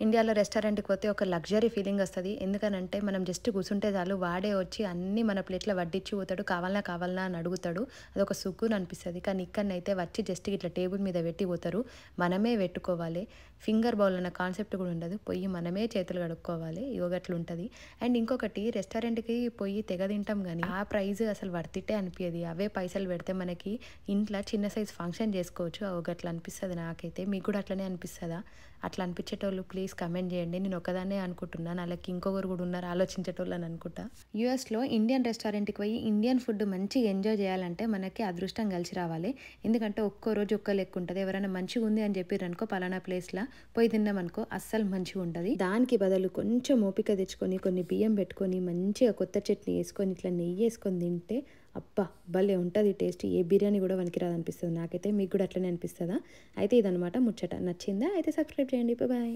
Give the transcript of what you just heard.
ఇండియాలో రెస్టారెంట్‌కి పోతే ఒక లగ్జరీ ఫీలింగ్ వస్తది. ఎందుకనంటే మనం జస్ట్ కూర్చుంటే చాలు వాడే వచ్చి అన్నీ మన ప్లేట్‌లో వడ్డించి పోతాడు. కావాలనా కావాలనా అని అడుగుతాడు. అదొక సుకున్ అనిపిస్తది. కానీ ఇక్కడనైతే వచ్చి జస్ట్ ఇట్లా టేబుల్ మీద పెట్టి పోతారు. మనమే పెట్టుకోవాలి. ఫింగర్ బౌల్ అన్న కాన్సెప్ట్ కూడా ఉండదు. పొయ్యి మనమే చేతులు కడుక్కోవాలి. ఇగో గట్లుంటది. అండ్ ఇంకొకటి రెస్టారెంట్‌కి పొయ్యి తెగ తింటాం గానీ, ఆ ప్రైస్ అసలు వర్త్ ఇట్టే అనిపియది. అవే పైసలు పెడితే మనకి ఇంట్లో చిన్న సైజ్ ఫంక్షన్ చేసుకోవచ్చు. అగో గట్ల అనిపిస్తది నాకైతే. మీకు కూడా అట్లనే అనిపిస్తదా? అట్లా అనిపించేటోళ్ళు ప్లీజ్ కమెంట్ చేయండి. నేను ఒక్కదాన్నే అనుకుంటున్నా. నాలకి ఇంకొకరు కూడా ఉన్నారు ఆలోచించేటోళ్ళు అని అనుకుంటా. యూఎస్‌లో ఇండియన్ రెస్టారెంట్‌కి పోయి ఇండియన్ ఫుడ్ మంచిగా ఎంజాయ్ చేయాలంటే మనకి అదృష్టం కలిసి రావాలి. ఎందుకంటే ఒక్కో రోజు ఒక్క లెక్క ఉంటది. ఎవరైనా మంచిగా ఉంది అని చెప్పిర్రనుకో పలానా ప్లేస్‌ల పోయి తిన్నామనుకో అస్సలు మంచిగా ఉండది. దానికి బదులు కొంచెం ఓపిక తెచ్చుకొని కొన్ని బియ్యం పెట్టుకొని మంచిగా కొత్త చట్నీ వేసుకొని ఇట్లా నెయ్యి వేసుకొని తింటే అబ్బా! భలే ఉంటది టేస్ట్. ఏ బిర్యానీ కూడా పనికిరాదనిపిస్తది నాకైతే. మీకు కూడా అట్లనే అనిపిస్తదా? అయితే ఇదనమాట ముచ్చట. నచ్చిందా? అయితే సబ్స్క్రైబ్ చేయండి. బాయ్.